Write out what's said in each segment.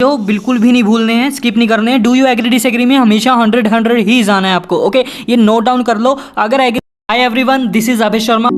जो बिल्कुल भी नहीं भूलने हैं, स्किप नहीं करने हैं। डू यू एग्री डिसएग्री में हमेशा 100 ही जाना है आपको। ओके, ये नोट डाउन कर लो। अगर agree, hi everyone, this is Abhay Sharma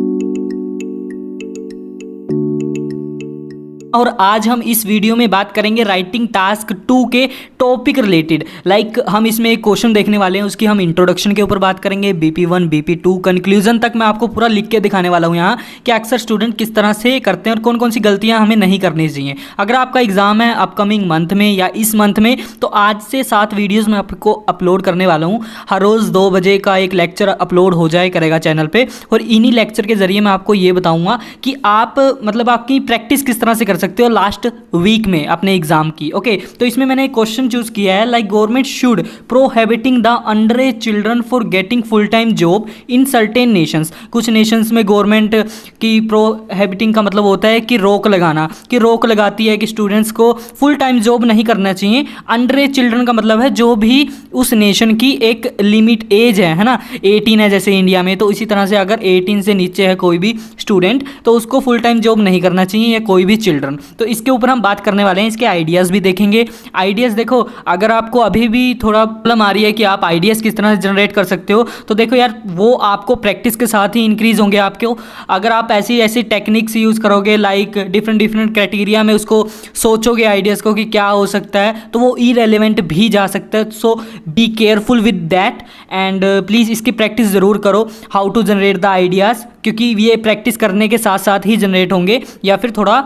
और आज हम इस वीडियो में बात करेंगे राइटिंग टास्क 2 के टॉपिक रिलेटेड। लाइक हम इसमें एक क्वेश्चन देखने वाले हैं, उसकी हम इंट्रोडक्शन के ऊपर बात करेंगे, BP1 BP2 कंक्लूजन तक मैं आपको पूरा लिख के दिखाने वाला हूँ यहाँ कि अक्सर स्टूडेंट किस तरह से करते हैं और कौन कौन सी गलतियाँ हमें नहीं करनी चाहिए। अगर आपका एग्जाम है अपकमिंग मंथ में या इस मंथ में, तो आज से 7 वीडियोज़ मैं आपको अपलोड करने वाला हूँ। हर रोज़ 2 बजे का एक लेक्चर अपलोड हो जाए करेगा चैनल पर, और इन्हीं लेक्चर के जरिए मैं आपको ये बताऊँगा कि आप मतलब आपकी प्रैक्टिस किस तरह से कर सकते हो लास्ट वीक में अपने एग्जाम की। ओके, तो इसमें मैंने एक क्वेश्चन चूज किया है, like government should prohibiting the under as children for getting full time job in certain Nations. कुछ नेशंस में गवर्नमेंट की प्रोहिबिटिंग का मतलब होता है कि रोक लगाना, कि रोक लगाती है कि स्टूडेंट्स को फुल टाइम जॉब नहीं करना चाहिए। अंडर एज चिल्ड्रन का मतलब है जो भी उस नेशन की एक लिमिट एज है ना, 18 है जैसे इंडिया में, तो इसी तरह से अगर 18 से नीचे है कोई भी स्टूडेंट तो उसको फुल टाइम जॉब नहीं करना चाहिए, या कोई भी चिल्ड्रन। तो इसके ऊपर हम बात करने वाले हैं, इसके आइडियाज़ भी देखेंगे। आइडियाज़ देखो, अगर आपको अभी भी थोड़ा प्रॉब्लम आ रही है कि आप आइडियाज़ किस तरह से जनरेट कर सकते हो, तो देखो यार, वो आपको प्रैक्टिस के साथ ही इंक्रीज़ होंगे आपको। अगर आप ऐसी ऐसी टेक्निक्स यूज़ करोगे, लाइक डिफरेंट क्राइटेरिया में उसको सोचोगे आइडियाज़ को कि क्या हो सकता है, तो वो इरेलीवेंट भी जा सकता है। So be careful with that and please इसकी प्रैक्टिस ज़रूर करो, how to generate the ideas, क्योंकि ये प्रैक्टिस करने के साथ साथ ही जनरेट होंगे या फिर थोड़ा।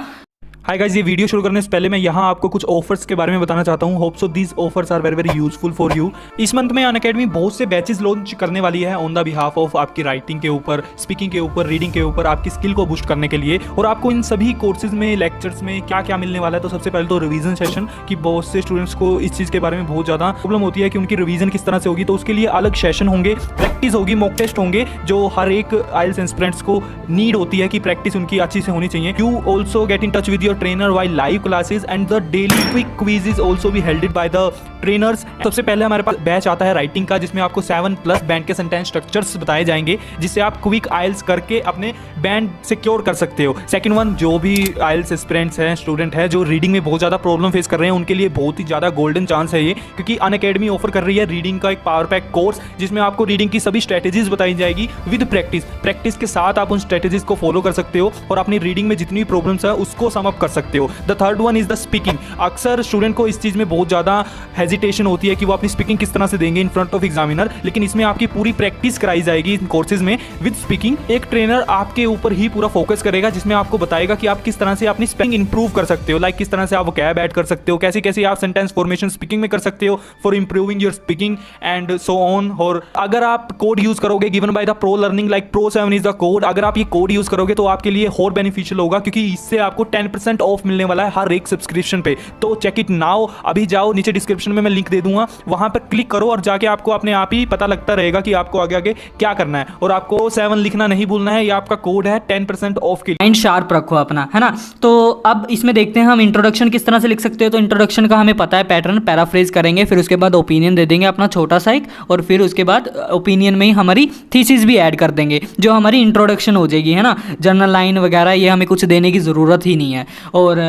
हाय गाइस, ये वीडियो शुरू करने से पहले मैं यहाँ आपको कुछ ऑफर्स के बारे में बताना चाहता हूँ। Hope so these offers are very very useful for you. इस मंथ में अनअकैडमी बहुत से बैचेस लॉन्च करने वाली है ऑन द बिहाफ ऑफ आपकी राइटिंग के ऊपर, स्पीकिंग के ऊपर, रीडिंग के ऊपर, आपकी स्किल को बूस्ट करने के लिए। और आपको इन सभी कोर्सेज में, लेक्चर्स में क्या क्या मिलने वाला है, तो सबसे पहले तो रिवीजन सेशन, कि बहुत से स्टूडेंट्स को इस चीज़ के बारे में बहुत ज़्यादा प्रॉब्लम होती है कि उनकी रिवीजन किस तरह से होगी, तो उसके लिए अलग सेशन होंगे, प्रैक्टिस होगी, मॉक टेस्ट होंगे, जो हर एक आइल्स एस्पिरेंट्स को नीड होती है कि प्रैक्टिस उनकी अच्छी से होनी चाहिए। You also get in touch with your trainer while live classes and the daily quick quizzes also be held by the trainers। सबसे पहले हमारे पास बैच आता है राइटिंग का, जिसमें आपको 7+ बैंड के सेंटेंस स्ट्रक्चर्स बताए जाएंगे, जिससे आप क्विक आइल्स करके अपने बैंड सिक्योर कर सकते हो। सेकंड वन, जो भी आइल्स एस्पिरेंट्स हैं, स्टूडेंट है जो रीडिंग में बहुत ज़्यादा प्रॉब्लम फेस कर रहे हैं, उनके लिए बहुत ही ज़्यादा गोल्डन चांस है ये, क्योंकि अनअकैडमी ऑफर कर रही है रीडिंग का एक पावर पैक कोर्स, जिसमें आपको रीडिंग की सभी स्ट्रेटेजीज बताई जाएगी विद प्रैक्टिस। प्रैक्टिस के साथ आप उन स्ट्रेटेजीज को फॉलो कर सकते हो और अपनी रीडिंग में जितनी भी प्रॉब्लम्स है उसको सम अप कर सकते हो। The third one is the speaking. अक्सर स्टूडेंट को इस चीज़ में बहुत ज़्यादा हेजिटेशन होती है कि वो अपनी स्पीकिंग किस तरह से देंगे इन फ्रंट ऑफ एग्जामिनर, लेकिन इसमें आपकी पूरी प्रैक्टिस कराई जाएगी इन कोर्सेज में विद स्पीकिंग। एक ट्रेनर आपके ऊपर ही पूरा फोकस करेगा, जिसमें आपको बताएगा कि आप किस तरह से अपनी स्पीकिंग इंप्रूव कर सकते हो, लाइक किस तरह से आप वोकैब ऐड कर सकते हो, कैसे कैसे आप सेंटेंस फॉर्मेशन स्पीकिंग में कर सकते हो for improving your speaking and so on. और अगर आप कोड यूज करोगे given by the pro learning, like Pro7 is the code, अगर आप ये कोड यूज करोगे तो आपके लिए और बेनिफिशियल होगा, क्योंकि इससे आपको 10% ऑफ मिलने वाला है हर एक सब्सक्रिप्शन पे। तो चेक इट नाउ, अभी जाओ, नीचे डिस्क्रिप्शन में मैं लिंक दे दूंगा, वहां पर क्लिक करो और जाके आपको अपने आप ही पता लगता रहेगा कि आपको आगे आगे क्या करना है। और आपको 7 लिखना नहीं भूलना है, ये आपका कोड है 10% ऑफ के लिए। माइंड शार्प रखो अपना, है ना। तो अब इसमें देखते हैं हम इंट्रोडक्शन किस तरह से लिख सकते हो। तो इंट्रोडक्शन का हमें पता है पैटर्न, पैराफ्रेज करेंगे, फिर उसके बाद ओपिनियन दे देंगे अपना छोटा सा एक, और फिर उसके बाद ओपिनियन में ही हमारी थीसिस भी ऐड कर देंगे, जो हमारी इंट्रोडक्शन हो जाएगी, है ना। जर्नल लाइन वगैरह ये हमें कुछ देने की ज़रूरत ही नहीं है। और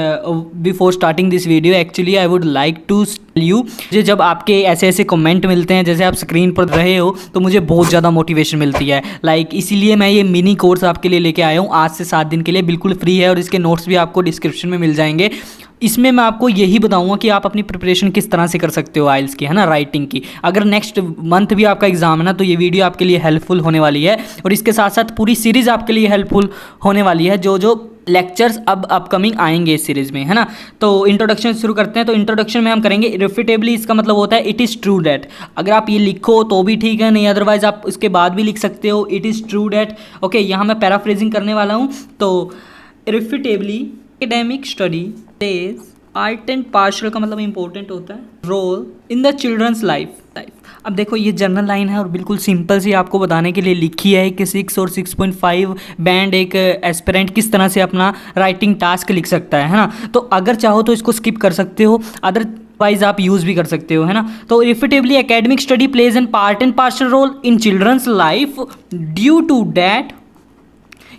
before starting this video actually I would like to you, जब आपके ऐसे ऐसे कमेंट मिलते हैं जैसे आप स्क्रीन पर रहे हो, तो मुझे बहुत ज़्यादा मोटिवेशन मिलती है। लाइक इसीलिए मैं ये मिनी कोर्स आपके लिए लेके आया हूँ, आज से 7 दिन के लिए, बिल्कुल फ्री है, और इसके नोट्स भी आपको डिस्क्रिप्शन में मिल जाएंगे। इसमें मैं आपको यही बताऊंगा कि आप अपनी प्रिपरेशन किस तरह से कर सकते हो आइल्स की, है ना, राइटिंग की। अगर नेक्स्ट मंथ भी आपका एग्जाम है ना, तो ये वीडियो आपके लिए हेल्पफुल होने वाली है, और इसके साथ साथ पूरी सीरीज़ आपके लिए हेल्पफुल होने वाली है, जो लेक्चर्स अब अपकमिंग आएंगे इस सीरीज़ में, है ना। तो इंट्रोडक्शन शुरू करते हैं। तो इंट्रोडक्शन में हम करेंगे इरिफिटेबली, इसका मतलब होता है इट इज़ ट्रू डैट। अगर आप ये लिखो तो भी ठीक है, नहीं अदरवाइज आप उसके बाद भी लिख सकते हो it is true that. Okay, यहाँ मैं पैराफ्रेजिंग करने वाला हूँ। तो irrefutably academic study plays art and partial का मतलब इंपॉर्टेंट होता है role in the children's life. अब देखो, ये जर्नल लाइन है और बिल्कुल सिंपल सी आपको बताने के लिए लिखी है कि 6 और 6.5 बैंड एक एस्पिरेंट किस तरह से अपना राइटिंग टास्क लिख सकता है ना। तो अगर चाहो तो इसको स्किप कर सकते हो, अदरवाइज आप यूज़ भी कर सकते हो, है ना। तो repeatably academic study plays an part and partial role in children's life due to that,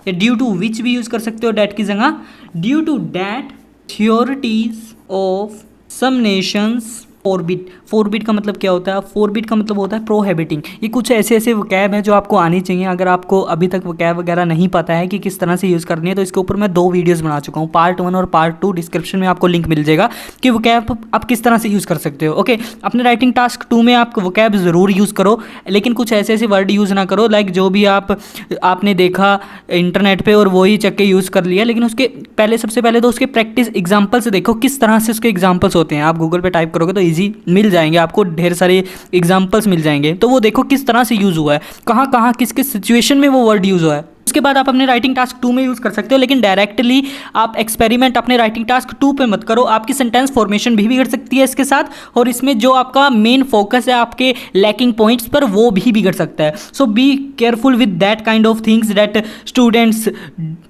या ड्यू टू विच भी यूज़ कर सकते हो डैट की जगह, due to that theories of some nations forbid. Forbid का मतलब क्या होता है? फोरबिड का मतलब होता है प्रोहिबिटिंग। ये कुछ ऐसे ऐसे वकैब हैं जो आपको आनी चाहिए। अगर आपको अभी तक वकैब वगैरह नहीं पता है कि किस तरह से यूज़ करनी है, तो इसके ऊपर मैं 2 वीडियोस बना चुका हूँ, पार्ट 1 और पार्ट 2। डिस्क्रिप्शन में आपको लिंक मिल जाएगा कि वकैब आप किस तरह से यूज़ कर सकते हो। ओके, अपने राइटिंग टास्क 2 में आप वकैब ज़रूर यूज़ करो, लेकिन कुछ ऐसे ऐसे वर्ड यूज़ ना करो लाइक जो भी आपने देखा इंटरनेट पर और वही चक के यूज़ कर लिया। लेकिन उसके पहले, सबसे पहले तो उसके प्रैक्टिस एग्जाम्पल्स देखो, किस तरह से उसके एग्जाम्पल्स होते हैं। आप गूगल पर टाइप करोगे तो ईजी मिल जाएंगे, आपको ढेर सारे एग्जाम्पल्स मिल जाएंगे। तो वो देखो किस तरह से यूज़ हुआ है, कहाँ कहाँ किस किस सिचुएशन में वो वर्ड यूज़ हुआ है। उसके बाद आप अपने राइटिंग टास्क 2 में यूज़ कर सकते हो, लेकिन डायरेक्टली आप एक्सपेरिमेंट अपने राइटिंग टास्क 2 पे मत करो। आपकी सेंटेंस फॉर्मेशन भी बिगड़ सकती है इसके साथ, और इसमें जो आपका मेन फोकस है आपके लैकिंग पॉइंट्स पर, वो भी बिगड़ सकता है। So be careful with that kind of things that students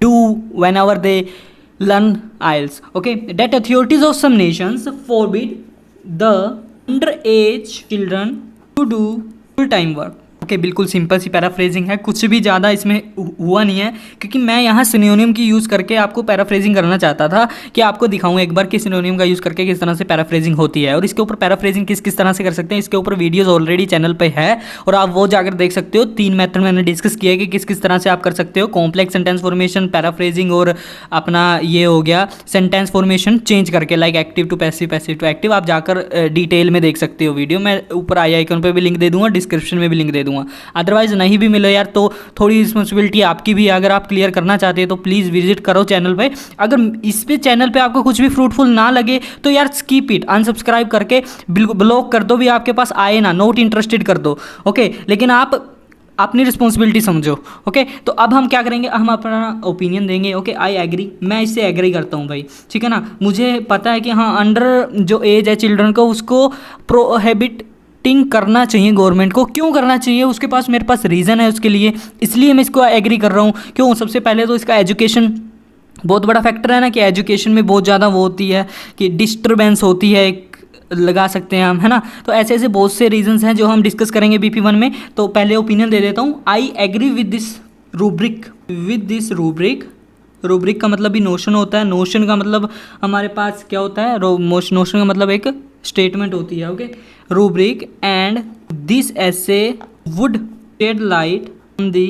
do whenever they learn IELTS. Okay, that authorities of some nations forbid the underage children to do full-time work. Okay, बिल्कुल simple सी paraphrasing है, कुछ भी ज़्यादा इसमें हुआ नहीं है, क्योंकि मैं यहाँ सिनोनिम की यूज़ करके आपको पैराफ्रेजिंग करना चाहता था कि आपको दिखाऊं एक बार कि सिनोनिम का यूज़ करके किस तरह से पैराफ्रेजिंग होती है। और इसके ऊपर पैराफ्रेजिंग किस किस तरह से कर सकते हैं, इसके ऊपर वीडियोस ऑलरेडी चैनल पे है और आप वो जाकर देख सकते हो। 3 मेथड मैंने डिस्कस किया है कि किस किस तरह से आप कर सकते हो, कॉम्प्लेक्स सेंटेंस फॉर्मेशन, पैराफ्रेजिंग, और अपना ये हो गया सेंटेंस फॉर्मेशन चेंज करके like active to passive, passive to active. आप जाकर डिटेल में देख सकते हो वीडियो, मैं ऊपर आई आइकन पर भी लिंक दे दूँगा, डिस्क्रिप्शन में भी लिंक दे दूँगा। अदरवाइज नहीं भी मिले यार तो थोड़ी रिस्पॉन्सिबिलिटी आपकी भी है। अगर आप क्लियर करना चाहते हैं तो प्लीज़ विजिट करो चैनल पे। अगर इस पे चैनल पे आपको कुछ भी फ्रूटफुल ना लगे तो यार स्कीप इट, अनसब्सक्राइब करके ब्लॉक कर दो, भी आपके पास आए ना, नॉट इंटरेस्टेड कर दो। ओके, लेकिन आप अपनी रिस्पॉन्सिबिलिटी समझो। ओके, तो अब हम क्या करेंगे, हम अपना ओपिनियन देंगे। ओके, आई एग्री, मैं इससे एग्री करता हूँ भाई, ठीक है ना। मुझे पता है कि हाँ, अंडर जो एज है चिल्ड्रन को, उसको प्रोहिबिट करना चाहिए गवर्नमेंट को। क्यों करना चाहिए, उसके पास, मेरे पास रीज़न है उसके लिए, इसलिए मैं इसको एग्री कर रहा हूँ। क्यों? सबसे पहले तो इसका एजुकेशन बहुत बड़ा फैक्टर है ना, कि एजुकेशन में बहुत ज़्यादा वो होती है कि डिस्टर्बेंस होती है, लगा सकते हैं हम, है ना। तो ऐसे ऐसे बहुत से रीजंस हैं जो हम डिस्कस करेंगे BP1 में। तो पहले ओपिनियन दे देता हूँ, I agree with this rubric. Rubric का मतलब भी नोशन होता है। नोशन का मतलब हमारे पास क्या होता है, नोशन का मतलब एक स्टेटमेंट होती है। Okay, rubric and this essay would shed light on the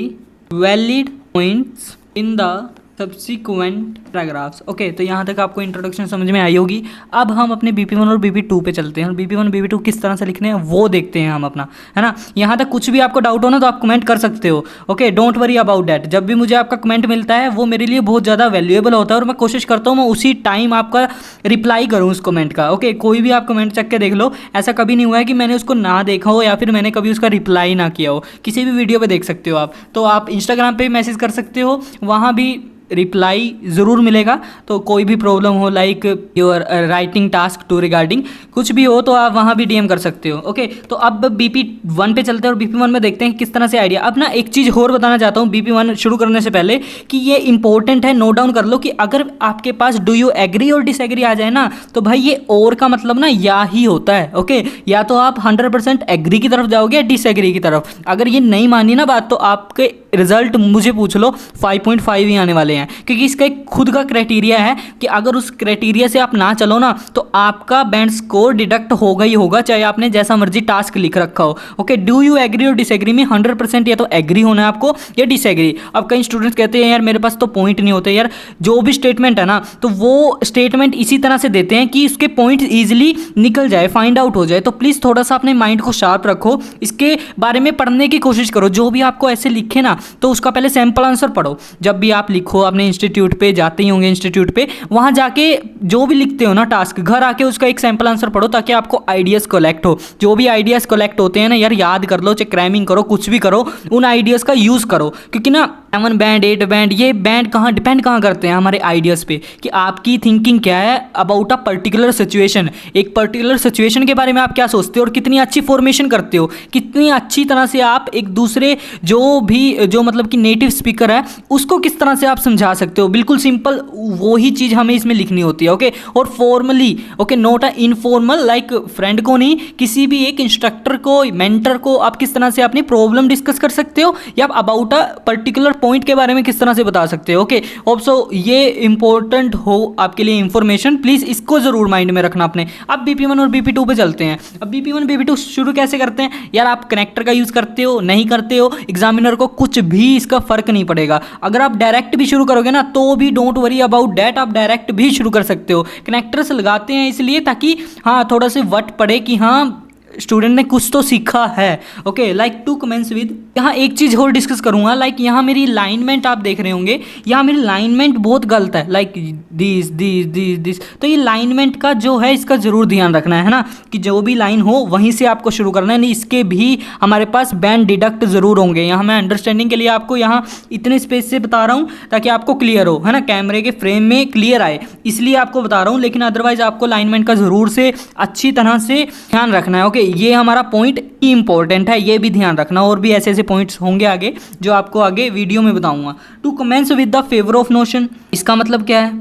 valid points in the subsequent paragraphs. Okay, तो यहाँ तक आपको इंट्रोडक्शन समझ में आई होगी। अब हम अपने BP1 और BP2 पे चलते हैं, और BP1 BP2 किस तरह से लिखने हैं वो देखते हैं हम अपना, है ना। यहाँ तक कुछ भी आपको डाउट हो ना तो आप कमेंट कर सकते हो। Okay, don't worry about that. जब भी मुझे आपका कमेंट मिलता है वो मेरे लिए बहुत ज़्यादा वैल्यूएबल होता है, और मैं कोशिश करता हूँ मैं उसी टाइम आपका रिप्लाई करूँ उस कमेंट का। ओके, कोई भी आप कमेंट चेक के देख लो, ऐसा कभी नहीं हुआ है कि मैंने उसको ना देखा हो या फिर मैंने कभी उसका रिप्लाई ना किया हो। किसी भी वीडियो पर देख सकते हो आप। तो आप इंस्टाग्राम पर भी मैसेज कर सकते हो, वहाँ भी रिप्लाई ज़रूर मिलेगा। तो कोई भी प्रॉब्लम हो like your writing task 2 regarding कुछ भी हो तो आप वहाँ भी DM कर सकते हो। ओके, तो अब BP1 पे चलते हैं और BP1 में देखते हैं किस तरह से आइडिया। अब ना एक चीज़ और बताना चाहता हूँ BP1 शुरू करने से पहले, कि ये इंपॉर्टेंट है, नोट डाउन कर लो, कि अगर आपके पास डू यू एग्री और डिसएग्री आ जाए ना तो भाई ये और का मतलब ना या ही होता है। ओके, या तो आप 100% एग्री की तरफ जाओगे या डिसएग्री की तरफ। अगर ये नहीं मानी ना बात तो आपके रिजल्ट मुझे पूछ लो 5.5 ही आने वाले हैं, क्योंकि इसका एक खुद का क्राइटेरिया है कि अगर उस क्राइटेरिया से आप ना चलो ना तो आपका बैंड स्कोर डिडक्ट होगा ही होगा, चाहे आपने जैसा मर्जी टास्क लिख रखा हो। ओके, डू यू एग्री और डिसएग्री में 100% या तो एग्री होना है आपको या डिसएग्री। अब कई स्टूडेंट्स कहते हैं यार मेरे पास तो पॉइंट नहीं होते। यार जो भी स्टेटमेंट है ना तो वो स्टेटमेंट इसी तरह से देते हैं कि उसके पॉइंट ईजिली निकल जाए, फाइंड आउट हो जाए। तो प्लीज़ थोड़ा सा अपने माइंड को शार्प रखो, इसके बारे में पढ़ने की कोशिश करो। जो भी आपको ऐसे लिखे ना तो उसका पहले सैंपल आंसर पढ़ो। जब भी आप लिखो अपने इंस्टीट्यूट पे जाते ही होंगे, इंस्टीट्यूट पे वहाँ जाके जो भी लिखते हो ना टास्क, घर आके उसका एक सैंपल आंसर पढ़ो ताकि आपको आइडियाज़ कलेक्ट हो। जो भी आइडियाज़ कलेक्ट होते हैं ना यार याद कर लो, चाहे क्रैमिंग करो, कुछ भी करो, उन आइडियाज़ का यूज़ करो। क्योंकि ना 7 बैंड 8 बैंड ये बैंड कहाँ डिपेंड कहाँ करते हैं हमारे आइडियाज़ पे, कि आपकी थिंकिंग क्या है अबाउट अ पर्टिकुलर सिचुएशन। एक पर्टिकुलर सिचुएशन के बारे में आप क्या सोचते हो और कितनी अच्छी फॉर्मेशन करते हो, कितनी अच्छी तरह से आप एक दूसरे जो मतलब कि नेटिव स्पीकर है उसको किस तरह से आप समझा सकते हो। बिल्कुल सिंपल वही चीज़ हमें इसमें लिखनी होती है। ओके, और formally, okay, not a informal, like friend को नहीं, किसी भी एक इंस्ट्रक्टर को, मेंटर को आप किस तरह से अपनी प्रॉब्लम डिस्कस कर सकते हो या अबाउट अ पर्टिकुलर पॉइंट के बारे में किस तरह से बता सकते हो। ओके होप सो ये इंपॉर्टेंट हो आपके लिए इन्फॉर्मेशन, प्लीज़ इसको ज़रूर माइंड में रखना अपने। अब BP1 और BP2 पे चलते हैं। अब BP1 BP2 शुरू कैसे करते हैं यार, आप कनेक्टर का यूज़ करते हो नहीं करते हो, एग्जामिनर को कुछ भी इसका फ़र्क नहीं पड़ेगा। अगर आप डायरेक्ट भी शुरू करोगे ना तो भी डोंट वरी अबाउट डैट, आप डायरेक्ट भी शुरू कर सकते हो। कनेक्टर्स लगाते हैं इसलिए ताकि हाँ थोड़ा सा वट पड़े कि हाँ स्टूडेंट ने कुछ तो सीखा है। Okay like to comments with, यहाँ एक चीज़ और डिस्कस करूँगा। लाइक यहाँ मेरी लाइनमेंट आप देख रहे होंगे, यहाँ मेरी लाइनमेंट बहुत गलत है, लाइक दिस। तो ये लाइनमेंट का जो है इसका ज़रूर ध्यान रखना है ना, कि जो भी लाइन हो वहीं से आपको शुरू करना है, नहीं इसके भी हमारे पास बैंड डिडक्ट ज़रूर होंगे। यहाँ मैं अंडरस्टैंडिंग के लिए आपको यहाँ इतने स्पेस से बता रहा हूँ ताकि आपको क्लियर हो, है ना, कैमरे के फ्रेम में क्लियर आए, इसलिए आपको बता रहा हूँ। लेकिन अदरवाइज आपको लाइनमेंट का ज़रूर से अच्छी तरह से ध्यान रखना है। ओके ये हमारा पॉइंट इंपॉर्टेंट है, ये भी ध्यान रखना। और भी ऐसे ऐसे पॉइंट्स होंगे आगे जो आपको आगे वीडियो में बताऊंगा। To commence with the favour of notion, इसका मतलब क्या है,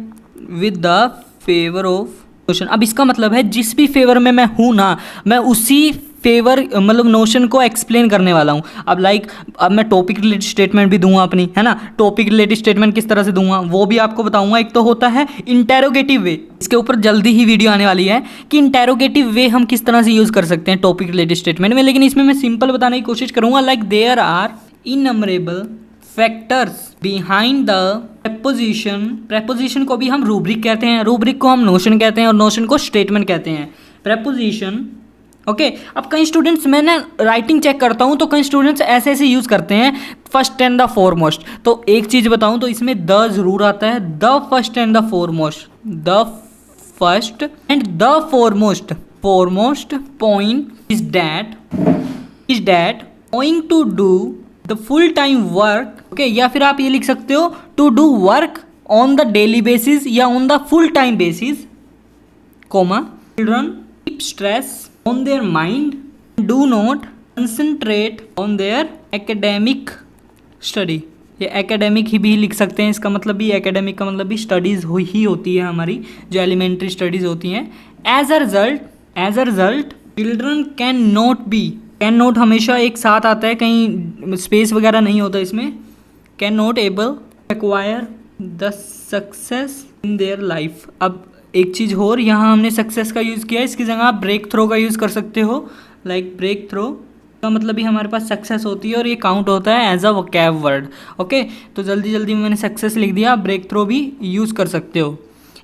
with the favour of notion. अब इसका मतलब है जिस भी फेवर में मैं हूँ ना, मैं उसी फेवर मतलब नोशन को एक्सप्लेन करने वाला हूँ। अब लाइक अब मैं टॉपिक रिलेटेड स्टेटमेंट भी दूंगा अपनी, है ना। टॉपिक रिलेटेड स्टेटमेंट किस तरह से दूंगा वो भी आपको बताऊंगा। एक तो होता है इंटेरोगेटिव वे, इसके ऊपर जल्दी ही वीडियो आने वाली है कि इंटेरोगेटिव वे हम किस तरह से यूज़ कर सकते हैं टॉपिक रिलेटेड स्टेटमेंट में। लेकिन इसमें मैं सिंपल बताने की कोशिश करूँगा। Like there are innumerable factors behind the proposition, proposition को भी हम रूब्रिक कहते हैं, रूब्रिक को हम नोशन कहते हैं और नोशन को स्टेटमेंट कहते हैं। प्रेपोजिशन ओके अब कई स्टूडेंट्स, मैं ना राइटिंग चेक करता हूँ तो कई स्टूडेंट्स ऐसे ऐसे यूज़ करते हैं, फर्स्ट एंड द फॉरमोस्ट। तो एक चीज़ बताऊँ तो इसमें द ज़रूर आता है, the first and the foremost, the first and the foremost. Foremost point is that going to do the full time work. Okay या फिर आप ये लिख सकते हो to do work on the daily basis या on the full time basis, comma children keep stress on their mind, do not concentrate on their academic study। ये academic ही भी लिख सकते हैं, इसका मतलब भी एकेडमिक का मतलब भी स्टडीज़ ही होती है हमारी जो एलिमेंट्री स्टडीज़ होती हैं। As a result children can not हमेशा एक साथ आता है, कहीं स्पेस वगैरह नहीं होता इसमें। Can not able acquire the success in their life. अब एक चीज़ और, यहाँ हमने सक्सेस का यूज़ किया है, इसकी जगह आप ब्रेक थ्रो का यूज़ कर सकते हो। लाइक ब्रेक थ्रो का मतलब भी हमारे पास सक्सेस होती है और ये काउंट होता है as a vocab word. Okay तो जल्दी जल्दी में मैंने सक्सेस लिख दिया, ब्रेक थ्रो भी यूज़ कर सकते हो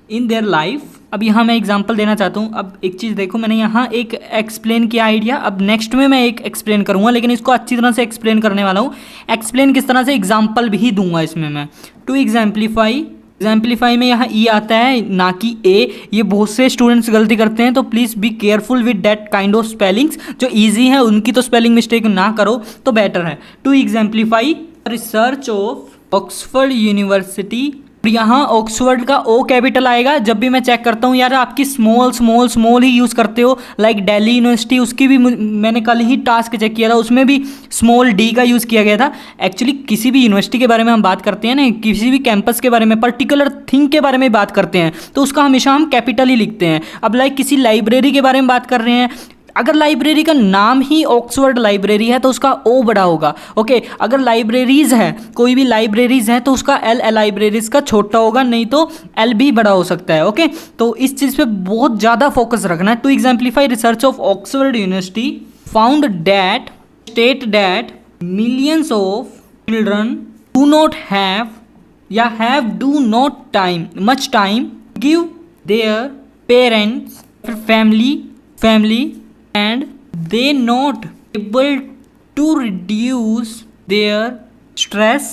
इन देयर लाइफ। अब यहाँ मैं एग्जांपल देना चाहता हूँ। अब एक चीज़ देखो, मैंने यहाँ एक एक्सप्लेन किया आइडिया, अब नेक्स्ट में मैं एक एक्सप्लेन करूँगा, लेकिन इसको अच्छी तरह से एक्सप्लेन करने वाला हूँ। एक्सप्लेन किस तरह से, एग्जाम्पल भी दूंगा इसमें मैं। टू एग्जाम्पलीफाई में यहाँ ई आता है ना कि ए, ये बहुत से स्टूडेंट्स गलती करते हैं, तो please be careful with that kind of spellings. जो ईजी है उनकी तो स्पेलिंग मिस्टेक ना करो तो बेटर है। To exemplify research of Oxford university, यहाँ ऑक्सफोर्ड का ओ कैपिटल आएगा। जब भी मैं चेक करता हूँ यार आपकी स्मॉल ही यूज़ करते हो, लाइक दिल्ली यूनिवर्सिटी, उसकी भी मैंने कल ही टास्क चेक किया था, उसमें भी स्मॉल डी का यूज़ किया गया था। एक्चुअली किसी भी यूनिवर्सिटी के बारे में हम बात करते हैं ना, किसी भी कैंपस के बारे में, पर्टिकुलर थिंग के बारे में बात करते हैं तो उसका हमेशा हम कैपिटल ही लिखते हैं। अब लाइक किसी लाइब्रेरी के बारे में बात कर रहे हैं, अगर लाइब्रेरी का नाम ही ऑक्सफोर्ड लाइब्रेरी है तो उसका ओ बड़ा होगा। ओके अगर लाइब्रेरीज़ है, कोई भी लाइब्रेरीज़ है तो उसका एल लाइब्रेरीज़ का छोटा होगा, नहीं तो एल भी बड़ा हो सकता है। ओके तो इस चीज़ पे बहुत ज़्यादा फोकस रखना है। To exemplify research of Oxford university found that state that millions of children do not have या have do not much time give their parents family and they not able to reduce their stress।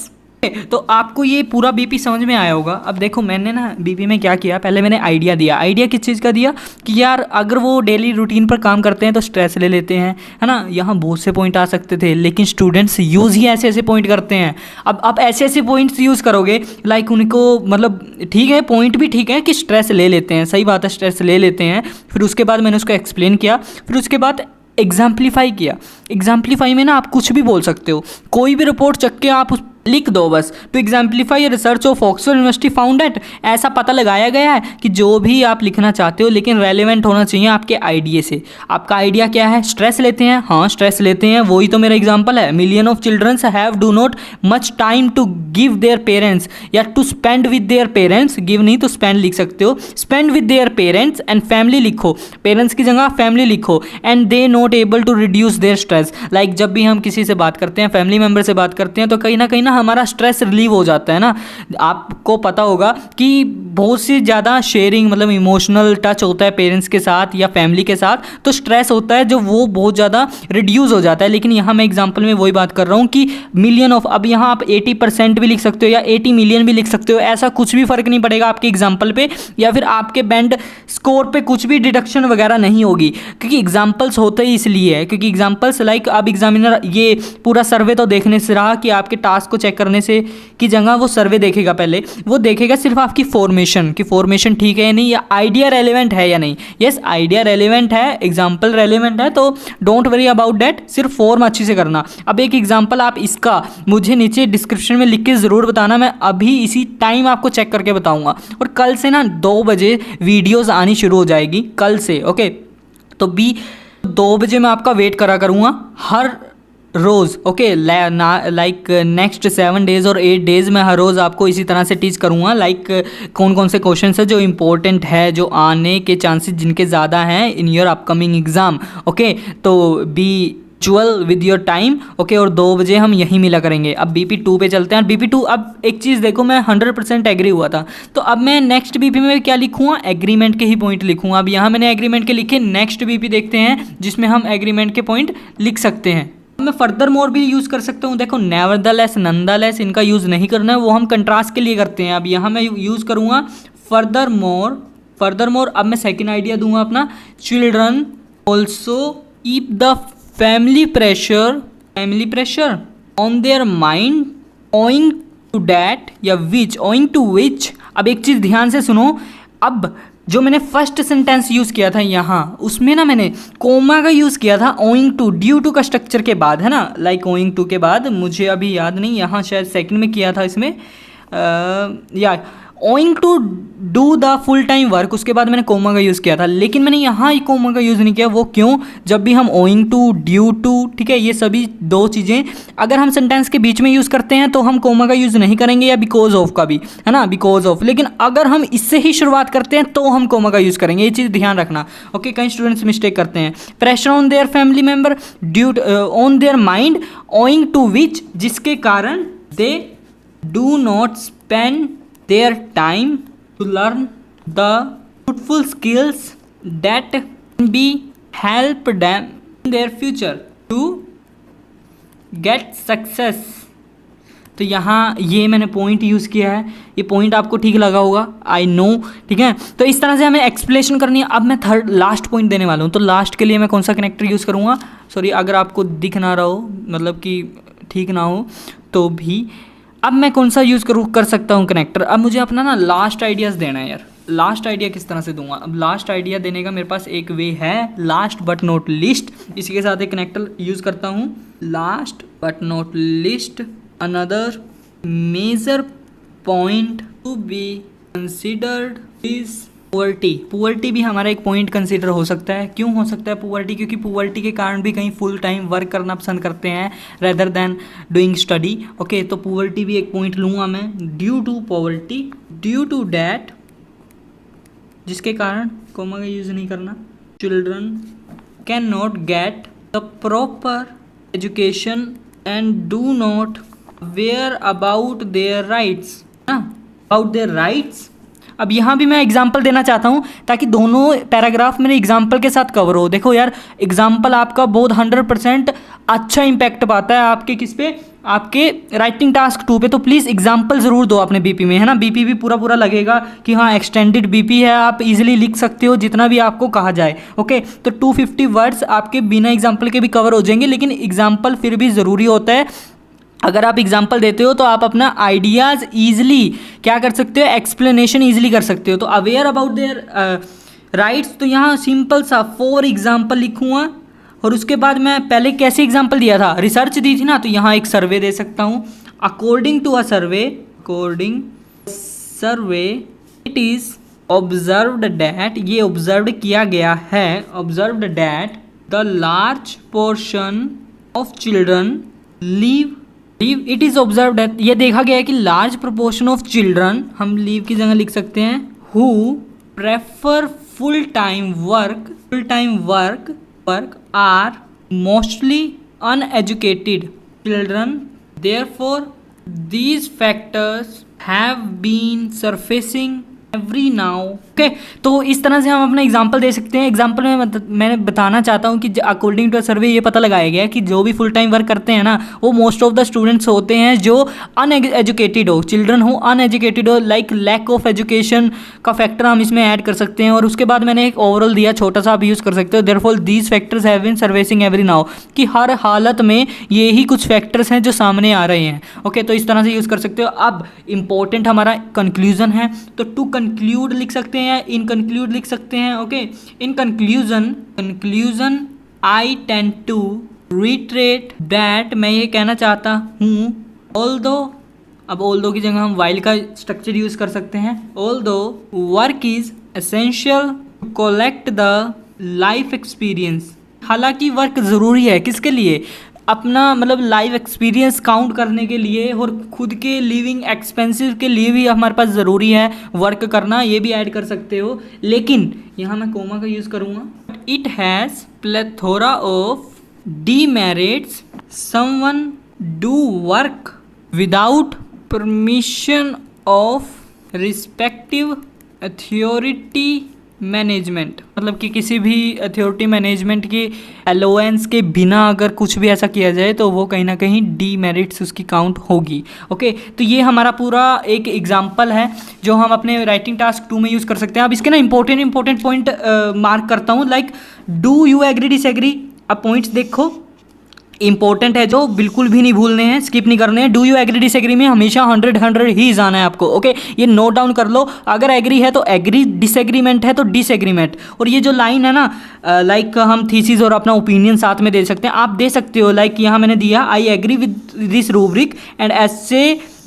तो आपको ये पूरा BP समझ में आया होगा। अब देखो मैंने ना बीपी में क्या किया, पहले मैंने आइडिया किस चीज़ का दिया कि यार अगर वो डेली रूटीन पर काम करते हैं तो स्ट्रेस ले लेते हैं, है ना। यहाँ बहुत से पॉइंट आ सकते थे लेकिन स्टूडेंट्स यूज़ ही ऐसे पॉइंट करते हैं। अब ऐसे पॉइंट्स यूज़ करोगे लाइक उनको मतलब ठीक है, पॉइंट भी ठीक है कि स्ट्रेस ले लेते हैं, सही बात है, स्ट्रेस ले लेते हैं। फिर उसके बाद मैंने उसको एक्सप्लेन किया, फिर उसके बाद एग्जाम्पलीफाई किया। एग्जाम्पलीफाई में ना आप कुछ भी बोल सकते हो, कोई भी रिपोर्ट चक के आप लिख दो बस। To exemplify research of Oxford university found that, ऐसा पता लगाया गया है कि जो भी आप लिखना चाहते हो लेकिन रेलेवेंट होना चाहिए आपके आइडिया से। आपका आइडिया क्या है? स्ट्रेस लेते हैं, हाँ स्ट्रेस लेते हैं, वही तो मेरा एग्जांपल है। Million of childrens have do not much time to give their parents, या to spend with their parents, give नहीं तो स्पेंड लिख सकते हो, spend with their parents and family लिखो, पेरेंट्स की जगह फैमिली लिखो, and they not able to reduce their stress. Like जब भी हम किसी से बात करते हैं, फैमिली मेम्बर से बात करते हैं, तो कहीं ना हमारा स्ट्रेस रिलीव हो जाता है ना। आपको पता होगा कि बहुत सी ज़्यादा शेयरिंग मतलब इमोशनल टच होता है पेरेंट्स के साथ या फैमिली के साथ, तो स्ट्रेस होता है जो वो बहुत ज़्यादा रिड्यूस हो जाता है। लेकिन यहाँ मैं एग्जांपल में वही बात कर रहा हूँ कि मिलियन ऑफ, अब यहाँ आप 80% भी लिख सकते हो या 80 मिलियन भी लिख सकते हो, ऐसा कुछ भी फर्क नहीं पड़ेगा आपके एग्जाम्पल पे, या फिर आपके बैंड स्कोर पे कुछ भी डिडक्शन वगैरह नहीं होगी, क्योंकि एग्जाम्पल्स होते ही इसलिए है क्योंकि एग्जाम्पल्स लाइक अब एग्जामिनर ये पूरा सर्वे तो देखने से रहा कि आपके टास्क को चेक करने से की जगह वो सर्वे देखेगा, पहले वो देखेगा सिर्फ आपकी फॉर्मेशन की फॉर्मेशन ठीक है या नहीं, या आइडिया रेलेवेंट है या नहीं। यस आइडिया रेलेवेंट है, एग्जाम्पल रेलेवेंट है, तो डोंट वरी अबाउट दैट, सिर्फ फॉर्म अच्छी से करना। अब एक एग्जाम्पल आप इसका मुझे नीचे डिस्क्रिप्शन में लिख के ज़रूर बताना, मैं अभी इसी टाइम आपको चेक करके बताऊंगा। और कल से ना 2 बजे वीडियोज़ आनी शुरू हो जाएगी कल से, ओके। तो 2 बजे मैं आपका वेट करा करूँगा हर रोज़, ओके। लाइक नेक्स्ट 7 डेज़ और 8 डेज़ मैं हर रोज़ आपको इसी तरह से टीच करूँगा, लाइक कौन कौन से क्वेश्चन है जो इंपॉर्टेंट है, जो आने के चांसेस जिनके ज़्यादा हैं in your upcoming exam, okay. तो be jewel with your time, okay. और 2 बजे हम यहीं मिला करेंगे। अब BP2 पे चलते हैं। BP2, अब एक चीज़ देखो, मैं 100% एग्री हुआ था, तो अब मैं नेक्स्ट BP में क्या लिखूँगा? एग्रीमेंट के ही पॉइंट लिखूँगा। अब यहाँ मैंने एग्रीमेंट के लिखे, नेक्स्ट BP देखते हैं जिसमें हम एग्रीमेंट के पॉइंट लिख सकते हैं। मैं फर्दर मोर भी यूज़ कर सकता हूँ। देखो नेवरदलेस, नंदालेस इनका यूज़ नहीं करना है, वो हम कंट्रास्ट के लिए करते हैं। अब यहाँ मैं यूज़ करूँगा फर्दर मोर। अब मैं सेकंड आइडिया दूंगा अपना, children also keep the family pressure on their mind owing to that या ओइंग टू विच। अब एक चीज़ ध्यान से सुनो, अब जो मैंने फर्स्ट सेंटेंस यूज़ किया था यहाँ, उसमें ना मैंने कोमा का यूज़ किया था ओइंग टू, ड्यू टू का स्ट्रक्चर के बाद, है ना, लाइक ओइंग टू के बाद, मुझे अभी याद नहीं, यहाँ शायद सेकंड में किया था इसमें, या owing to do the full time work, उसके बाद मैंने कोमा का यूज़ किया था। लेकिन मैंने यहाँ ही कोमा का यूज़ नहीं किया, वो क्यों? जब भी हम ओइंग टू, ड्यू टू, ठीक है, ये सभी 2 चीज़ें अगर हम सेंटेंस के बीच में यूज़ करते हैं तो हम कोमा का यूज़ नहीं करेंगे, या बिकॉज ऑफ का भी, है ना, बिकॉज ऑफ। लेकिन अगर हम इससे ही शुरुआत करते हैं तो हम कोमा का यूज़ करेंगे, ये चीज़ ध्यान रखना, ओके। कई स्टूडेंट्स मिस्टेक करते हैं। Pressure on their family member due on their mind owing to which, जिसके कारण they do not spend their time to learn the fruitful skills that can be help them in their future to get success। तो यहाँ ये मैंने point use किया है, ये point आपको ठीक लगा होगा, आई नो, ठीक है। तो इस तरह से हमें एक्सप्लेनेशन करनी है। अब मैं लास्ट पॉइंट देने वाला हूँ, तो लास्ट के लिए मैं कौन सा कनेक्टर यूज़ करूँगा? सॉरी अगर आपको दिख ना रहा हो, मतलब कि ठीक ना हो तो भी, अब मैं कौन सा यूज़ कर सकता हूँ कनेक्टर? अब मुझे अपना ना लास्ट आइडियाज़ देना है यार। लास्ट आइडिया किस तरह से दूंगा? अब लास्ट आइडिया देने का मेरे पास एक वे है, लास्ट बट नॉट लिस्ट। इसी के साथ एक कनेक्टर यूज़ करता हूँ, last but not least. Another major point to be considered is poverty भी हमारा एक पॉइंट कंसीडर हो सकता है। क्यों हो सकता है पुअर्टी? क्योंकि पुअर्टी के कारण भी कहीं फुल टाइम वर्क करना पसंद करते हैं rather than doing study, okay. तो पुअर्टी भी एक पॉइंट लूँगा मैं। Due to poverty, due to that, जिसके कारण कोमा का यूज़ नहीं करना, children can not get the proper education and do not aware about their rights, about their rights. अब यहाँ भी मैं एग्जाम्पल देना चाहता हूँ ताकि दोनों पैराग्राफ मेरे एग्जाम्पल के साथ कवर हो। देखो यार, एग्जाम्पल आपका बहुत 100% अच्छा इम्पैक्ट पाता है आपके किस पे? आपके राइटिंग टास्क 2 पे। तो प्लीज़ एग्जाम्पल ज़रूर दो अपने बीपी में, है ना। बीपी भी पूरा लगेगा कि हाँ एक्सटेंडेड बीपी है, आप इजीली लिख सकते हो जितना भी आपको कहा जाए, ओके। तो 250 वर्ड्स आपके बिना एग्जाम्पल के भी कवर हो जाएंगे, लेकिन एग्जाम्पल फिर भी ज़रूरी होता है। अगर आप एग्जाम्पल देते हो तो आप अपना आइडियाज़ ईजिली क्या कर सकते हो, एक्सप्लेनेशन ईजिली कर सकते हो। तो अवेयर अबाउट देयर राइट्स, तो यहाँ सिंपल सा 4 एग्जाम्पल लिखूँगा, और उसके बाद मैं पहले कैसे एग्जाम्पल दिया था, रिसर्च दी थी ना, तो यहाँ एक सर्वे दे सकता हूँ। According to a survey, it is observed that, ये ऑब्जर्व किया गया है, observed that the large portion of children leave, it is observe that, ये देखा गया है कि लार्ज प्रोपोर्शन ऑफ चिल्ड्रन, हम लीव की जगह लिख सकते हैं who prefer full time work are mostly uneducated children, therefore these factors have been surfacing every now। Okay, तो इस तरह से हम अपना एग्जाम्पल दे सकते हैं। एग्जाम्पल में मैं बताना चाहता हूँ कि अकॉर्डिंग टू सर्वे ये पता लगाया गया है कि जो भी फुल टाइम वर्क करते हैं ना, वो मोस्ट ऑफ द स्टूडेंट्स होते हैं जो अनएजुकेटेड हो, चिल्ड्रन हो, अनएजुकेटेड हो, लाइक लैक ऑफ एजुकेशन का फैक्टर हम इसमें ऐड कर सकते हैं। और उसके बाद मैंने एक ओवरऑल दिया, छोटा सा आप यूज़ कर सकते हो, therefore these factors have been surfacing every now, कि हर हालत में ये ही कुछ फैक्टर्स हैं जो सामने आ रहे हैं। ओके, तो इस तरह से यूज़ कर सकते हो। अब इंपॉर्टेंट हमारा कंक्लूजन है, तो टू कंक्लूड लिख सकते हैं, इन कंक्लूड लिख सकते हैं। Okay, in conclusion I tend to reiterate that, मैं ये कहना चाहता हूँ, ऑल्दो, अब ऑल्दो की जगह हम वाइल का स्ट्रक्चर यूज कर सकते हैं, although work is essential to collect the life experience, हालांकि वर्क ज़रूरी है किसके लिए, अपना मतलब लाइफ एक्सपीरियंस काउंट करने के लिए, और खुद के लिविंग एक्सपेंसिव के लिए भी हमारे पास ज़रूरी है वर्क करना, ये भी ऐड कर सकते हो। लेकिन यहाँ मैं कोमा का यूज़ करूँगा, it has plethora of demerits, someone do work without permission of respective authority management, मतलब कि किसी भी अथॉरिटी मैनेजमेंट की अलाउंस के बिना अगर कुछ भी ऐसा किया जाए तो वो कहीं ना कहीं डीमेरिट्स उसकी काउंट होगी। ओके, तो ये हमारा पूरा एक एग्जांपल है जो हम अपने राइटिंग टास्क 2 में यूज़ कर सकते हैं। अब इसके ना इंपॉर्टेंट पॉइंट मार्क करता हूँ, like do you agree disagree. अब पॉइंट्स देखो, इंपॉर्टेंट है जो बिल्कुल भी नहीं भूलने हैं, स्किप नहीं करने हैं। डू यू एग्री डिसएग्री में हमेशा 100 ही जाना है आपको। ओके, ये नोट डाउन कर लो, अगर एग्री है तो एग्री, डिसएग्रीमेंट है तो डिसएग्रीमेंट। और ये जो लाइन है ना, लाइक हम थीसिस और अपना ओपिनियन साथ में दे सकते हैं, आप दे सकते हो। लाइक यहाँ मैंने दिया, I agree with this rubric and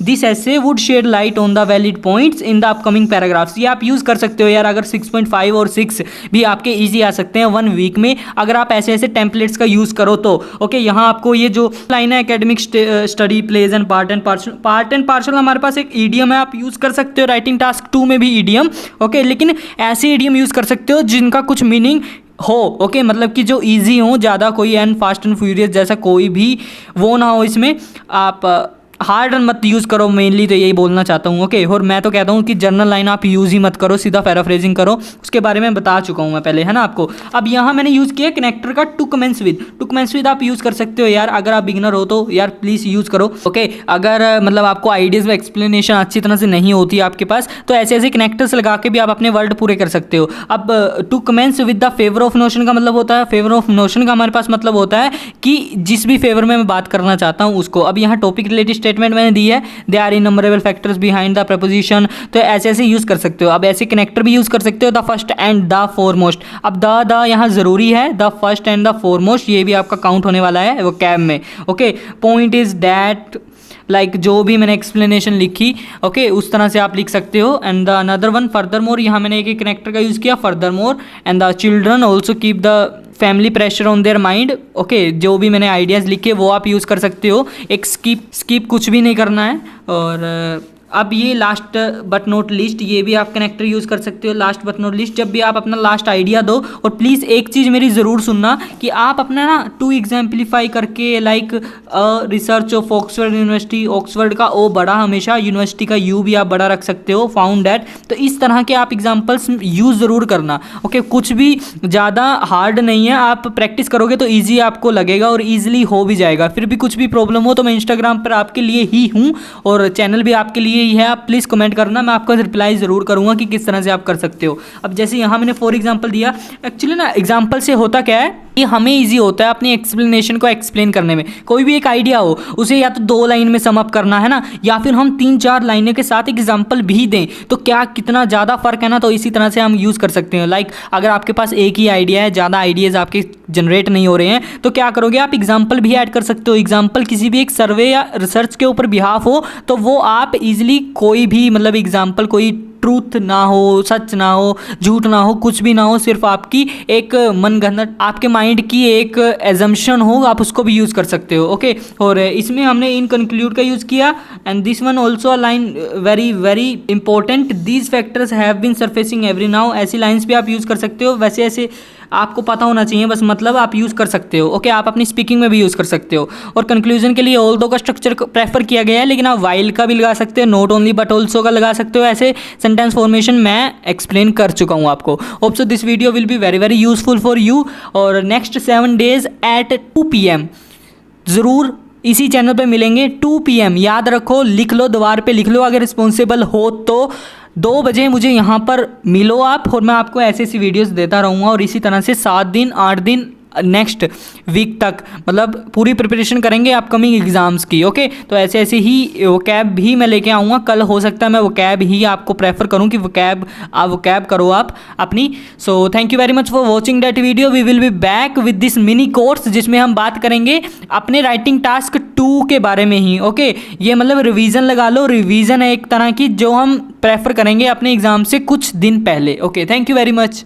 this essay would shed light on the valid points in the upcoming paragraphs. ये आप यूज़ कर सकते हो यार, अगर 6.5 और 6 भी आपके इजी आ सकते हैं 1 वीक में, अगर आप ऐसे टेम्पलेट्स का यूज़ करो तो। ओके, यहाँ आपको ये जो लाइन है, academic study plays and part and parcel हमारे पास एक ईडियम है, आप यूज़ कर सकते हो राइटिंग टास्क 2 में भी ईडियम। ओके, लेकिन ऐसे ईडियम यूज़ कर सकते हो जिनका कुछ मीनिंग हो। ओके, मतलब कि जो इजी हो, ज़्यादा कोई एंड फास्ट एंड फ्यूरियस जैसा कोई भी वो ना हो इसमें, आप हार्ड मत यूज़ करो, मेनली तो यही बोलना चाहता हूँ। ओके, और मैं तो कहता हूँ कि जर्नल लाइन आप यूज़ ही मत करो, सीधा पैराफ्रेजिंग करो, उसके बारे में बता चुका हूँ मैं पहले, है ना आपको। अब यहाँ मैंने यूज़ किया कनेक्टर का टू कमेंस विद आप यूज़ कर सकते हो यार, अगर आप बिगिनर हो तो यार प्लीज़ यूज़ करो। ओके, अगर मतलब आपको आइडियाज़ में एक्सप्लेनेशन अच्छी तरह से नहीं होती आपके पास, तो ऐसे कनेक्टर्स लगा के भी आप अपने वर्ड पूरे कर सकते हो। अब to commence with the favour of notion का मतलब होता है, फेवर ऑफ नोशन का हमारे पास मतलब होता है कि जिस भी फेवर में मैं बात करना चाहता हूँ उसको। अब यहाँ टॉपिक रिलेटेड स्टेटमेंट मैंने दी है, they are innumerable factors behind the proposition, तो ऐसे यूज कर सकते हो। अब ऐसे कनेक्टर भी यूज कर सकते हो, the first and the foremost. अब द यहाँ जरूरी है, the first and the foremost, ये भी आपका काउंट होने वाला है वो कैब में। Okay, point is that, like जो भी मैंने एक्सप्लेनेशन लिखी, ओके, उस तरह से आप लिख सकते हो। And the another one further more, यहाँ मैंने एक कनेक्टर का यूज़ किया, further more. And the children also keep the family pressure on their mind. Okay, जो भी मैंने आइडियाज़ लिखे वो आप यूज़ कर सकते हो, एक स्किप कुछ भी नहीं करना है। और अब ये लास्ट बट नॉट लिस्ट, ये भी आप कनेक्टर यूज़ कर सकते हो, लास्ट बट नॉट लिस्ट। जब भी आप अपना लास्ट आइडिया दो, और प्लीज़ एक चीज़ मेरी ज़रूर सुनना कि आप अपना ना टू एग्जाम्पलीफाई करके, like research of Oxford university, Oxford का ओ बड़ा हमेशा, यूनिवर्सिटी का यू भी आप बड़ा रख सकते हो, फाउंड दैट। तो इस तरह के आप एग्जाम्पल्स यूज़ ज़रूर करना। ओके, कुछ भी ज़्यादा हार्ड नहीं है, आप प्रैक्टिस करोगे तो ईजी आपको लगेगा और ईजिली हो भी जाएगा। फिर भी कुछ भी प्रॉब्लम हो तो मैं इंस्टाग्राम पर आपके लिए ही हूँ और चैनल भी आपके लिए ही है, आप प्लीज़ कमेंट करना, मैं आपका रिप्लाई ज़रूर करूँगा कि किस तरह से आप कर सकते हो। अब जैसे यहाँ मैंने फॉर एग्जांपल दिया, एक्चुअली ना एग्जांपल से होता क्या है, ये हमें इजी होता है अपनी एक्सप्लेनेशन को एक्सप्लेन करने में। कोई भी एक आइडिया हो उसे या तो 2 लाइन में सम अप करना है ना, या फिर हम 3-4 लाइनों के साथ एग्जांपल भी दें तो क्या कितना ज़्यादा फर्क है ना। तो इसी तरह से हम यूज़ कर सकते हैं। लाइक अगर आपके पास एक ही आइडिया है, ज़्यादा आइडियाज़ आपके जनरेट नहीं हो रहे हैं, तो क्या करोगे आप एग्जाम्पल भी ऐड कर सकते हो। एग्जाम्पल किसी भी एक सर्वे या रिसर्च के ऊपर बिहाफ हो तो वो आप इजीली कोई भी मतलब एग्जाम्पल, कोई ट्रूथ ना हो, सच ना हो, झूठ ना हो, कुछ भी ना हो, सिर्फ आपकी एक मनगढ़ंत आपके माइंड की एक एजम्पशन हो, आप उसको भी यूज़ कर सकते हो। ओके, और इसमें हमने इन कंक्लूड का यूज़ किया। And this one also a line very very important, these factors have been surfacing every now. ऐसी लाइन्स भी आप यूज़ कर सकते हो। वैसे ऐसे आपको पता होना चाहिए, बस मतलब आप यूज़ कर सकते हो। ओके, आप अपनी स्पीकिंग में भी यूज़ कर सकते हो। और कंक्लूजन के लिए ऑल्दो का स्ट्रक्चर प्रेफर किया गया है, लेकिन आप वाइल का भी लगा सकते हो, नॉट ओनली बट ऑल्सो का लगा सकते हो। ऐसे सेंटेंस फॉर्मेशन मैं एक्सप्लेन कर चुका हूँ आपको। Hope so this video will be very very useful for you. और नेक्स्ट 7 days at 2 PM ज़रूर इसी चैनल पे मिलेंगे 2 PM। याद रखो, लिख लो, दीवार पे लिख लो, अगर रिस्पॉन्सिबल हो तो 2 बजे मुझे यहाँ पर मिलो आप, और मैं आपको ऐसी ऐसी वीडियोस देता रहूँगा। और इसी तरह से 7 दिन 8 दिन नेक्स्ट वीक तक मतलब पूरी प्रिपरेशन करेंगे अपकमिंग एग्ज़ाम्स की। ओके, तो ऐसे ऐसे ही वोकैब भी मैं लेके आऊँगा। कल हो सकता है मैं वोकैब ही आपको प्रेफर करूँ कि वोकैब करो आप अपनी। So thank you very much for watching that video. We will be back with this mini course जिसमें हम बात करेंगे अपने राइटिंग टास्क 2 के बारे में ही। ओके, ये मतलब रिवीजन लगा लो, रिवीजन है एक तरह की जो हम प्रेफर करेंगे अपने एग्ज़ाम से कुछ दिन पहले। Okay, thank you very much.